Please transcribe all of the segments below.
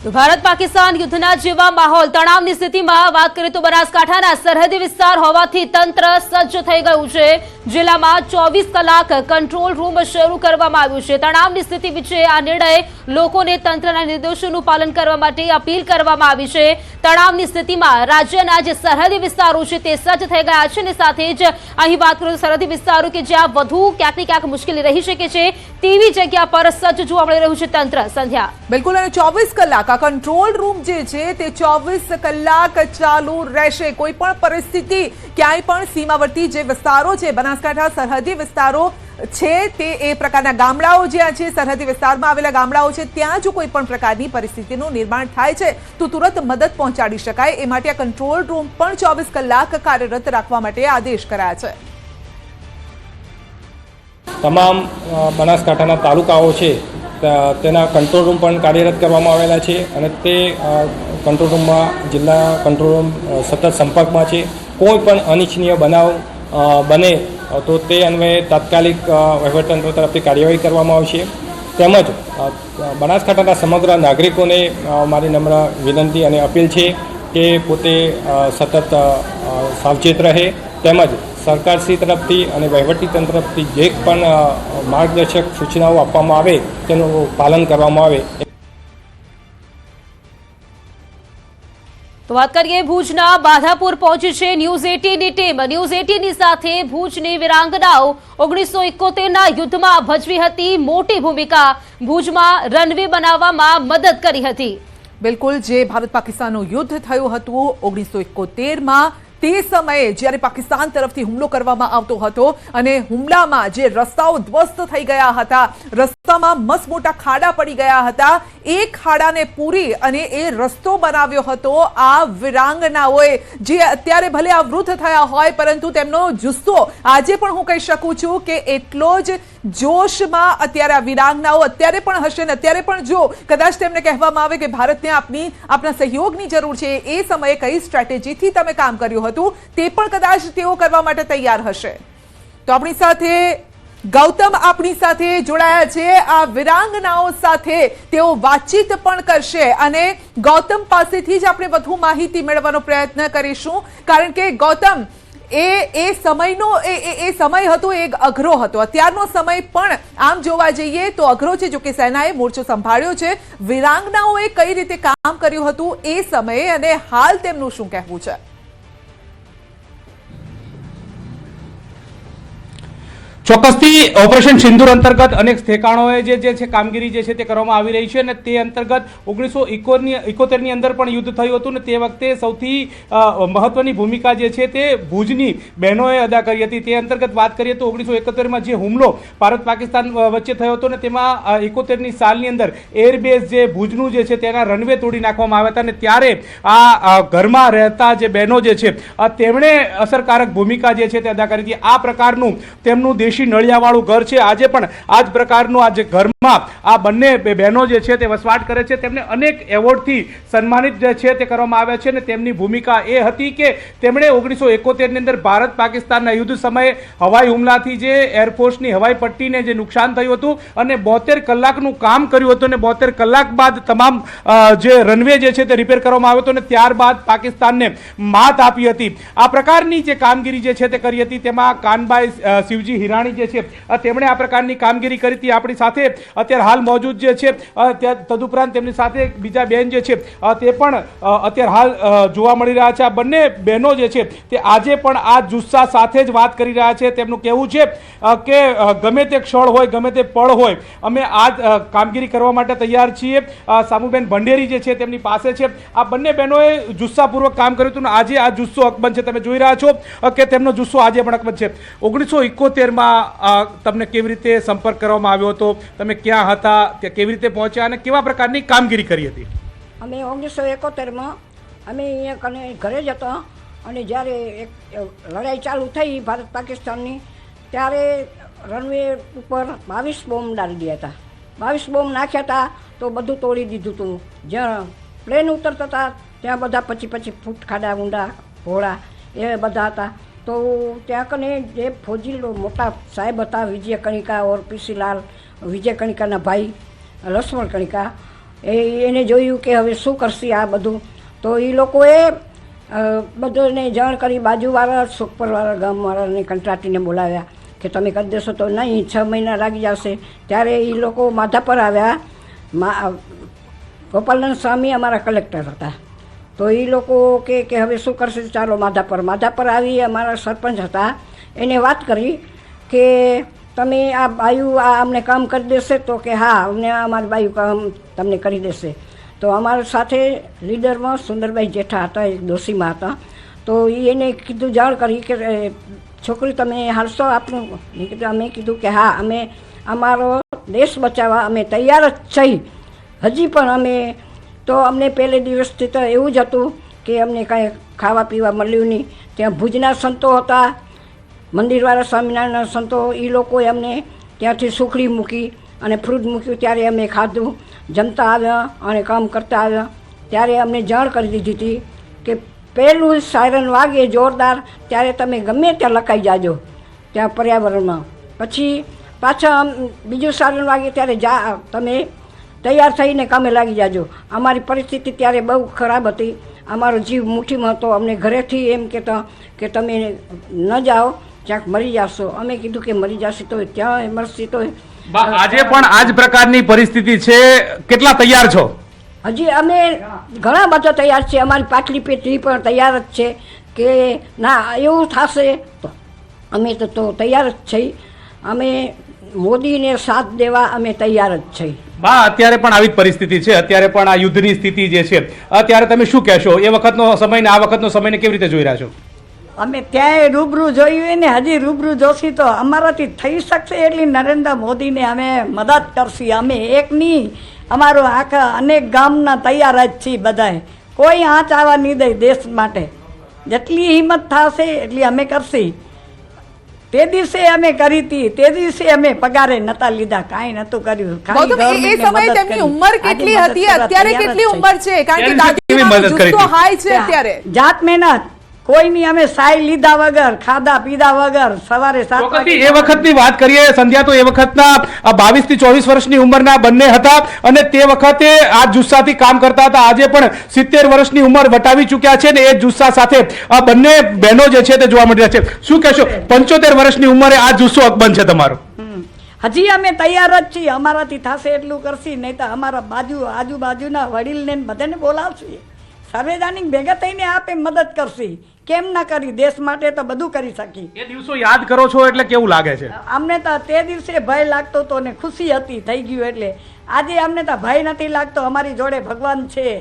તો ભારત પાકિસ્તાન યુદ્ધના જેવા માહોલ તણાવની સ્થિતિમાં વાત કરીએ તો બનાસકાંઠાના સરહદી વિસ્તાર હોવાથી તંત્ર સજ્જ થઈ ગયું છે। જિલ્લામાં 24 કલાક કંટ્રોલ રૂમ શરૂ કરવામાં આવ્યું છે। તણાવની સ્થિતિ વચ્ચે આ નિર્ણય લોકોને તંત્રના નિર્દેશોનું પાલન કરવા માટે અપીલ કરવામાં આવી છે। તણાવની સ્થિતિમાં રાજ્યના જે સરહદી વિસ્તારો છે તે સજ્જ થઈ ગયા છે અને સાથે જ અહીં વાત કરીએ તો સરહદી વિસ્તારો કે જ્યાં વધુ ક્યાંક ને ક્યાંક મુશ્કેલી રહી શકે છે તેવી જગ્યા પર સજ્જ જોવા મળી રહ્યું છે તંત્ર। સંધ્યા बिल्कुल 24 कलाक कंट्रोल रूम जे छे ते 24 कलाक चालू रहेशे। कोई पण परिस्थिति क्यांय पण सीमावर्ती जे विस्तारो छे बनासकांठा सरहदी विस्तारो छे ते ए प्रकारना गामडाओ ज्यां छे सरहदी विस्तारमां आवेला गामडाओ छे त्यां जो कोई पण प्रकारनी परिस्थितिनुं निर्माण थाय छे तो तुरंत मदद पहोंचाडी शकाय ए माटे आ कंट्रोल रूम पण 24 कलाक कार्यरत राखवा माटे आदेश कराया छे। તમામ બનાસકાંઠાના તાલુકાઓ છે તેના કંટ્રોલ રૂમ પણ કાર્યરત કરવામાં આવેલા છે અને તે કંટ્રોલ રૂમમાં જિલ્લા કંટ્રોલ રૂમ સતત સંપર્કમાં છે। કોઈ પણ અનિચ્છનીય બનાવ બને તો તે અન્વયે તાત્કાલિક વહીવટીતંત્ર તરફથી કાર્યવાહી કરવામાં આવશે। તેમજ બનાસકાંઠાના સમગ્ર નાગરિકોને મારી નમ્ર વિનંતી અને અપીલ છે કે પોતે સતત સાવચેત રહે તેમજ સરકારશ્રી તરફથી અને વહીવટીતંત્ર તરફથી જે પણ માર્ગદર્શક સૂચનાઓ આપવામાં આવે તેનું પાલન કરવામાં આવે। તો વાત કરીએ ભુજના બાધાપુર પહોંચી છે ન્યૂઝ 18ની ટીમ। ન્યૂઝ 18ની સાથે ભુજની વીરાંગનાઓ 1971ના યુદ્ધમાં ભજવી હતી મોટી ભૂમિકા। ભુજમાં રનવે બનાવવામાં મદદ કરી હતી। बिल्कुल जे भारत पाकिस्तानનું યુદ્ધ થયું હતું 1971માં તે સમયે જ્યારે પાકિસ્તાન તરફથી હુમલો કરવામાં આવતો હતો અને હુમલામાં જે રસ્તાઓ ધ્વસ્ત થઈ ગયા હતા, રસ્તામાં મસમોટા ખાડા પડી ગયા હતા, એ ખાડાને પૂરી અને એ રસ્તો બનાવ્યો હતો આ વીરાંગનાઓએ, જે અત્યારે ભલે આ વૃદ્ધ થયા હોય પરંતુ તેમનો જુસ્સો આજે પણ હું કહી શકું છું કે એટલો જ જોશમાં અત્યારે આ વીરાંગનાઓ અત્યારે પણ હશે ને અત્યારે પણ જો કદાચ તેમને કહેવામાં આવે કે ભારતને આપના સહયોગની જરૂર છે, એ સમયે કઈ સ્ટ્રેટેજીથી તમે કામ કર્યું હતું તે પણ કદાચ તેઓ કરવા માટે તૈયાર હશે। તો આપણી સાથે ગૌતમ આપણી સાથે જોડાયા છે, આ વીરાંગનાઓ સાથે તેઓ વાતચીત પણ કરશે અને ગૌતમ પાસેથી જ આપણે વધુ માહિતી મેળવવાનો પ્રયત્ન કરીશું, કારણ કે ગૌતમ એ સમયનો એ સમય હતો એ અઘરો હતો, અત્યારનો સમય પણ આમ જોવા જઈએ તો અઘરો છે। જો કે સેનાએ મોરચો સંભાળ્યો છે, વીરાંગનાઓએ કઈ રીતે કામ કર્યું હતું એ સમયે અને હાલ તેમનું શું કહેવું છે? ચોક્કસથી ઓપરેશન સિંદૂર અંતર્ગત અનેક ઠેકાણોએ જે છે કામગીરી જે છે તે કરવામાં આવી રહી છે અને તે અંતર્ગત 1971ની અંદર પણ યુદ્ધ થયું હતું ને તે વખતે સૌથી મહત્વની ભૂમિકા જે છે તે ભુજની બહેનોએ અદા કરી હતી। તે અંતર્ગત વાત કરીએ તો 1971માં જે હુમલો ભારત પાકિસ્તાન વચ્ચે થયો હતો ને તેમાં 71ની સાલની અંદર એરબેઝ જે ભુજનું જે છે તેના રનવે તોડી નાખવામાં આવ્યા હતા અને ત્યારે આ ઘરમાં રહેતા જે બહેનો જે છે તેમણે અસરકારક ભૂમિકા જે છે તે અદા કરી હતી। આ પ્રકારનું તેમનું નળિયાવાળું ઘર છે, આજે પણ આ જ પ્રકારનું આ જે ઘરમાં આ બંને બહેનો જે છે તે વસવાટ કરે છે। તેમને અનેક એવોર્ડથી સન્માનિત જે છે તે કરવામાં આવ્યા છે અને તેમની ભૂમિકા એ હતી કે તેમણે 1971ની અંદર ભારત પાકિસ્તાનના યુદ્ધ સમયે હવાઈ હુમલાથી જે એરફોર્સની હવાઈ પટ્ટીને જે નુકસાન થયું હતું અને 72 કલાકનું કામ કર્યું હતું અને 72 કલાક બાદ તમામ જે રનવે જે છે તે રિપેર કરવામાં આવ્યો હતો અને ત્યારબાદ પાકિસ્તાનને માત આપી હતી। આ પ્રકારની જે કામગીરી જે છે તે કરી હતી, તેમાં કાનભાઈ શિવજી હિરાણી જે છે તેમણે આ પ્રકારની કામગીરી કરી હતી। આપણી સાથે અત્યારે હાલ મોજૂદ જે છે તદુપરાંત તેમની સાથે બીજા બેન જે છે તે પણ અત્યારે હાલ જોવા મળી રહ્યા છે। આ બંને બહેનો જે છે તે આજે પણ આ જુસ્સા સાથે જ વાત કરી રહ્યા છે। તેમનું કહેવું છે કે ગમે તે ક્ષણ હોય, ગમે તે પળ હોય, અમે આ કામગીરી કરવા માટે તૈયાર છીએ। સામુબેન ભંડેરી જે છે તેમની પાસે છે। આ બંને બહેનોએ જુસ્સાપૂર્વક કામ કર્યું હતું અને આજે આ જુસ્સો અકબંધ છે। તમે જોઈ રહ્યા છો કે તેમનો જુસ્સો આજે પણ અકબંધ છે। 1971માં તમને કેવી રીતે સંપર્ક કરવામાં આવ્યો હતો, તમે ક્યાં હતા, ત્યાં કેવી રીતે પહોંચ્યા અને કેવા પ્રકારની કામગીરી કરી હતી? અમે 1971માં અમે અહીંયા કને ઘરે જ હતા અને જ્યારે એક લડાઈ ચાલુ થઈ ભારત પાકિસ્તાનની ત્યારે રનવે ઉપર 22 બોમ્બ ડાલી દીધા હતા। 22 બોમ્બ નાખ્યા હતા તો બધું તોડી દીધું હતું। જ્યાં પ્લેન ઉતરતા હતા ત્યાં બધા 25 ફૂટ ખાડા ઊંડા ભોળા એ બધા હતા। तो त्या कने जे फौजी मोटा साहेब था विजय कणिका और पीसी लाल विजय कणिका भाई लक्ष्मण कणिका એને જોયું કે હવે શું કરશે આ બધું, તો એ લોકોએ બધાને જાણ કરી, બાજુવાળા સુપરવાળા ગામવાળાને કંટ્રાટીને બોલાવ્યા કે તમે કરી દેશો તો નહીં, 6 મહિના લાગી જશે. ત્યારે એ લોકો માધાપર આવ્યા. ગોપાલનંદ સ્વામી અમારા કલેક્ટર હતા, તો એ લોકો કે હવે શું કરશે, ચાલો માધાપર આવી અમારા સરપંચ હતા, એને વાત કરી કે તમે આ બાયુ આ અમને કામ કરી દેશે, તો કે હા અમને અમારી બાયુ કામ તમને કરી દેશે. તો અમારા સાથે લીડરમાં સુંદરભાઈ જેઠા હતા, એક ડોશીમાં હતા, તો એને કીધું, જાણ કરી કે છોકરી તમે હાલશો આપણું? અમે કીધું કે હા અમે અમારો દેશ બચાવવા અમે તૈયાર જ છીએ. હજી પણ અમે તો અમને પહેલે દિવસથી તો એવું જ હતું કે અમને કાંઈ ખાવા પીવા મળ્યું નહીં. ત્યાં ભુજના સંતો હતા, મંદિરવાળા સ્વામિનારાયણના સંતો, એ લોકોએ અમને ત્યાંથી સુખડી મૂકી અને ફ્રૂટ મૂક્યું. ત્યારે અમે ખાધું, જમતા આવ્યા અને કામ કરતા આવ્યા. ત્યારે અમને જાણ કરી દીધી હતી કે પહેલું સાયરન વાગે જોરદાર, ત્યારે તમે ગમે ત્યાં લખાઈ જાજો ત્યાં પર્યાવરણમાં. પછી પાછા બીજું સાયરન વાગે ત્યારે તમે તૈયાર થઈને કામે લાગી જાજો. અમારી પરિસ્થિતિ ત્યારે બહુ ખરાબ હતી, અમારો જીવ મુઠ્ઠીમાં હતો. અમને ઘરેથી એમ કહેતા કે તમે ન જાઓ, ક્યાંક મરી જશો. અમે કીધું કે મરી જશે તો ત્યાં મરશી તો. આજે પણ આ જ પ્રકારની પરિસ્થિતિ છે, કેટલા તૈયાર છો? હજી અમે ઘણા બધા તૈયાર છે. અમારી પાટલી પેટી પણ તૈયાર જ છે કે ના એવું થશે તો અમે તો તૈયાર જ છીએ. અમે મોદીને સાથ દેવા અમે તૈયાર જ છીએ. બા, અત્યારે પણ આવી જ પરિસ્થિતિ છે, અત્યારે પણ આ યુદ્ધની સ્થિતિ જે છે, અત્યારે તમે શું કહેશો? એ વખતનો સમય ને આ વખતનો સમયને કેવી રીતે જોઈ રહ્યા છો? અમે ત્યાંય રૂબરૂ જોયું ને હજી રૂબરૂ જોશી તો અમારાથી થઈ શકશે એટલી નરેન્દ્ર મોદીને અમે મદદ કરશી. અમે એક નહીં, અમારો આખા અનેક ગામના તૈયાર જ છીએ બધાએ. કોઈ આંચ આવવા નહીં દે દેશ માટે. જેટલી હિંમત થશે એટલી અમે કરશી. તે દિવસે અમે કરી હતી, તે દિવસે અમે પગારે નતા લીધા, કાંઈ નતું કર્યું. ગૌતમ, એ સમયે તેમની ઉંમર કેટલી હતી, અત્યારે કેટલી ઉંમર છે? કારણ કે દાદીનો જુસ્સો હાઈ છે અત્યારે. જાત મહેનત કોઈની અમે સાય લીધા વગર, ખાધા પીધા વગર સવારે 7 વાગે. એ વખતની વાત કરીએ સંધ્યા, તો એ વખતના 22 થી 24 વર્ષની ઉંમરના બંને હતા અને તે વખતે આ જુસ્સાથી કામ કરતા હતા. આજે પણ 70 વર્ષની ઉંમર વટાવી ચૂક્યા છે ને એ જુસ્સા સાથે આ બંને બહેનો જે છે તે જોવા મળી રહ્યા છે. શું કહેશો, 75 વર્ષની ઉંમરે આ જુસ્સો અકબંધ છે તમારો? હજી અમે તૈયાર જ છીએ, અમારાથી થશે એટલું કરશી, નહીં તો અમારા આજુબાજુના વડીલને બધાને બોલાવશી. સાર્વજનિક ભેગા થઈને આપે મદદ કરશી. કેમ ના કરી? દેશ માટે તો બધું કરી શકી. એ દિવસો યાદ કરો છો એટલે કેવું લાગે છે? અમને તો તે દિવસે ભય લાગતો હતો ને ખુશી હતી થઈ ગયું એટલે. આજે અમને તો ભય નથી લાગતો, અમારી જોડે ભગવાન છે,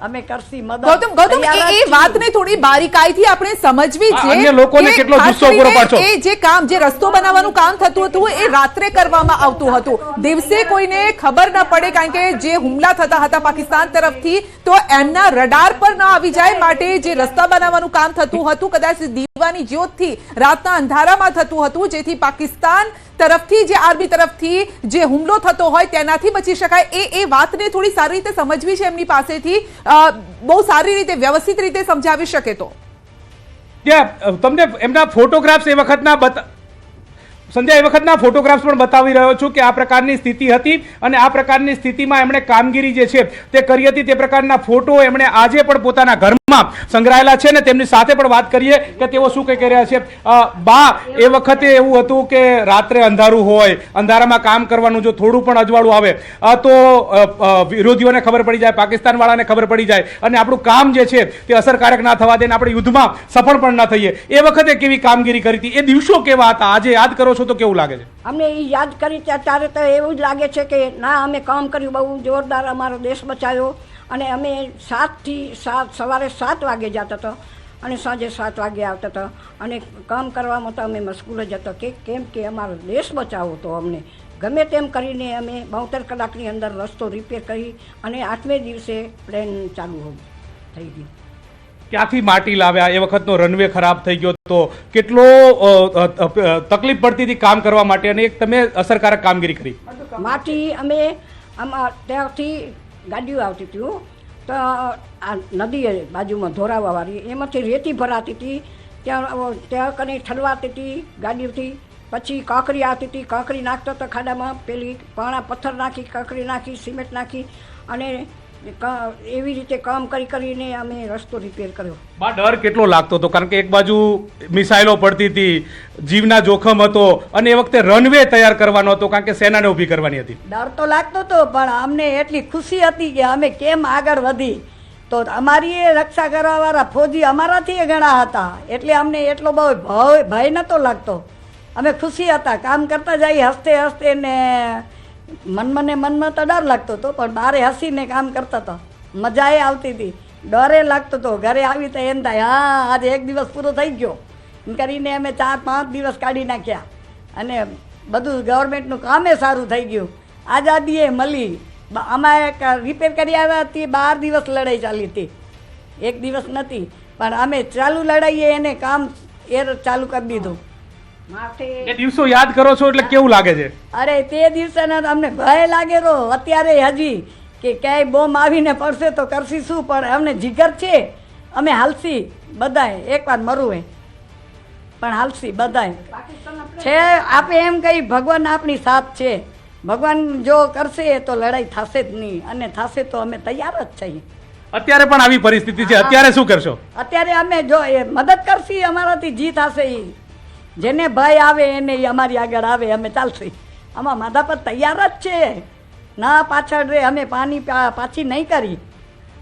અમે કરશી મદદ. ગૌતમ, એ વાતને થોડી બારીકાઈથી આપણે સમજવી છે. અન્ય લોકોને કેટલો જુસ્સો પૂરો પાડશો? એ જે કામ, જે રસ્તો બનાવવાનું કામ થતું હતું એ રાત્રે કરવામાં આવતું હતું, દિવસે કોઈને ખબર ન પડે. કારણ કે જે હુમલા થતા હતા પાકિસ્તાન તરફથી, તો એમના રડાર પર ન આવી જાય માટે જે રસ્તા બનાવવાનું કામ થતું હતું, કદાચ દીવાની જ્યોતથી રાતના અંધારામાં થતું હતું, જેથી પાકિસ્તાન તરફથી, જે આર્મી તરફથી જે હુમલો થતો હોય તેનાથી બચી શકાય. એ વાતને થોડી સારી રીતે સમજવી છે એમની પાસેથી, બહુ સારી રીતે વ્યવસ્થિત રીતે સમજાવી શકે તો. તમને એમના ફોટોગ્રાફ્સ એ વખતના સંધ્યા, એ વખતના ફોટોગ્રાફ્સ પણ બતાવી રહ્યો છું કે આ પ્રકારની સ્થિતિ હતી અને આ પ્રકારની સ્થિતિમાં એમણે કામગીરી જે છે તે કરી હતી. તે પ્રકારના ફોટો એમણે આજે પણ પોતાના ઘરમાં સંગ્રહાયેલા છે ને તેમની સાથે પણ વાત કરીએ કે તેઓ શું કહી રહ્યા છે. બા, એ વખતે એવું હતું કે રાત્રે અંધારું હોય, અંધારામાં કામ કરવાનું, જો થોડું પણ અજવાળું આવે તો વિરોધીઓને ખબર પડી જાય, પાકિસ્તાન વાળાને ખબર પડી જાય અને આપણું કામ જે છે તે અસરકારક ના થવા દે, આપણે યુદ્ધમાં સફળ પણ ના થઈએ. એ વખતે કેવી કામગીરી કરી હતી? એ દિવસો કેવા હતા? આજે યાદ કરો છો તો કેવું લાગે છે? અમને એ યાદ કરી ત્યારે તો એવું જ લાગે છે કે ના અમે કામ કર્યું, બહુ જોરદાર અમારો દેશ બચાવ્યો. અને અમે 7 થી 7 સવારે 7 વાગે જતા હતા અને સાંજે 7 વાગે આવતા હતા અને કામ કરવામાં તો અમે મશગુલ જ હતા કેમ કે અમારો દેશ બચાવવો હતો. અમને ગમે તેમ કરીને અમે 72 કલાકની અંદર રસ્તો રિપેર કરી અને 8મે દિવસે પ્લેન ચાલુ થઈ ગયું. ક્યાંથી માટી લાવ્યા? એ વખતનો રનવે ખરાબ થઈ ગયો તો કેટલો તકલીફ પડતી હતી કામ કરવા માટે અને એક તમે અસરકારક કામગીરી કરી. માટી અમે ત્યાંથી ગાડીઓ આવતી હતી, તો આ નદી બાજુમાં ધોરાવાવાળી, એમાંથી રેતી ભરાતી હતી, ત્યાં કને ઠલવાતી હતી ગાડીઓથી. પછી કાંકરી આવતી હતી, કાંકરી નાખતો હતો ખાડામાં, પેલી પાણા પથ્થર નાખી, કાંકરી નાખી, સિમેન્ટ નાખી અને એવી રીતે કામ કરીને અમે રસ્તો રિપેર કર્યો. બા ડર કેટલો લાગતો હતો, કારણ કે એક બાજુ મિસાઇલો પડતી હતી, જીવના જોખમ હતો, અને એ વખતે રનવે તૈયાર કરવાનો હતો કારણ કે સેનાને ઊભી કરવાની હતી. ડર તો લાગતો હતો, પણ અમને એટલી ખુશી હતી કે અમે કેમ આગળ વધી. તો અમારી એ રક્ષા કરવાવાળા ફોજી અમારાથી ઘણા હતા, એટલે અમને એટલો બહુ ભય નહોતો લાગતો. અમે ખુશી હતા, કામ કરતા જઈ હસતે હસતે ને મનમાં તો ડર લાગતો હતો, પણ બારે હસીને કામ કરતા હતા, મજા એ આવતી હતી. ડરે લાગતો હતો, ઘરે આવી તો એમ થાય હા આજે એક દિવસ પૂરો થઈ ગયો એમ કરીને અમે 4-5 દિવસ કાઢી નાખ્યા અને બધું ગવર્મેન્ટનું કામે સારું થઈ ગયું. આઝાદી એ મળી. અમારે રિપેર કરી આવ્યા હતી, 12 દિવસ લડાઈ ચાલી હતી, એક દિવસ નથી, પણ અમે ચાલુ લડાઈએ એને કામ ચાલુ કરી દીધું. એ દિવસો યાદ કરો છો એટલે કેવું લાગે છે? અરે તે દિવસે અમને ભય લાગેલો, અત્યારે હજી કે ક્યાંય બોમ્બ આવીને પડશે તો કરશી શું, પણ અમને જીગર છે, અમે હાલસી બધાય. એકવાર મરવું હોય પણ હાલસી બધાય છે. આપે એમ કહી ભગવાન આપણી સાથ છે, ભગવાન જો કરશે તો લડાઈ થશે જ નહીં, અને થશે તો અમે તૈયાર જ છીએ. અત્યારે પણ આવી પરિસ્થિતિ છે, અત્યારે શું કરશો? અત્યારે અમે જો એ મદદ કરશી, અમારાથી જીત થશે. એ જેને ભય આવે એને અમારી આગળ આવે, અમે ચાલશે. આમાં માધા પર તૈયાર જ છે, ના પાછળ રે, અમે પાછી નહીં કરી.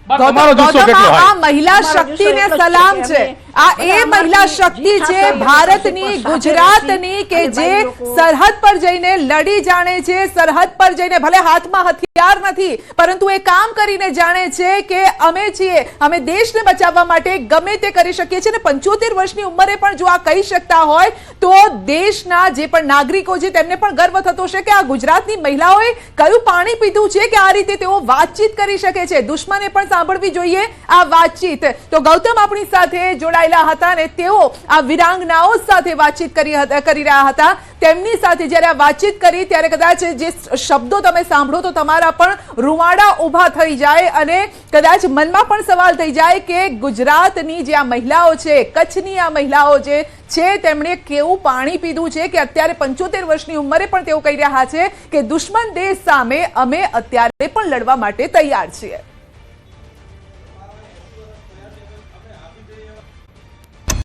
તમારો જુસ્સો કેટલો હોય? આ મહિલા શક્તિને સલામ છે. આ એ મહિલા શક્તિ છે ભારતની, ગુજરાતની, કે જે સરહદ પર જઈને લડી જાણે છે, સરહદ પર જઈને ભલે હાથમાં હથિયાર નથી પરંતુ એ કામ કરીને જાણે છે કે અમે છીએ, અમે દેશને બચાવવા માટે ગમે તે કરી શકીએ છીએ. અને 75 વર્ષની ઉંમરે પણ જો આ કહી શકતા હોય તો દેશના જે પણ નાગરિકો છે તેમને પણ ગર્વ થતો છે કે આ ગુજરાતની મહિલાઓએ કયું પાણી પીધું છે કે આ રીતે તેઓ વાતચીત કરી શકે છે. દુશ્મને પણ સાંભળવી જોઈએ આ વાતચીત. તો ગૌતમ આપણી સાથે જોડાયેલા હતા અને તેઓ આ વિરાંગનાઓ સાથે વાતચીત કરી રહ્યા હતા. તેમની સાથે જ્યારે આ વાતચીત કરી ત્યારે કદાચ જે શબ્દો તમે સાંભળો તો તમારા પણ રૂવાડા ઊભા થઈ જાય અને કદાચ મનમાં પણ સવાલ થઈ જાય કે ગુજરાતની જે આ મહિલાઓ છે, કચ્છની આ મહિલાઓ જે છે તેમણે કેવું પાણી પીધું છે કે અત્યારે 75 વર્ષની ઉંમરે પણ તેઓ કહી રહ્યા છે કે દુશ્મન દેશ સામે અમે અત્યારે પણ લડવા માટે તૈયાર છીએ.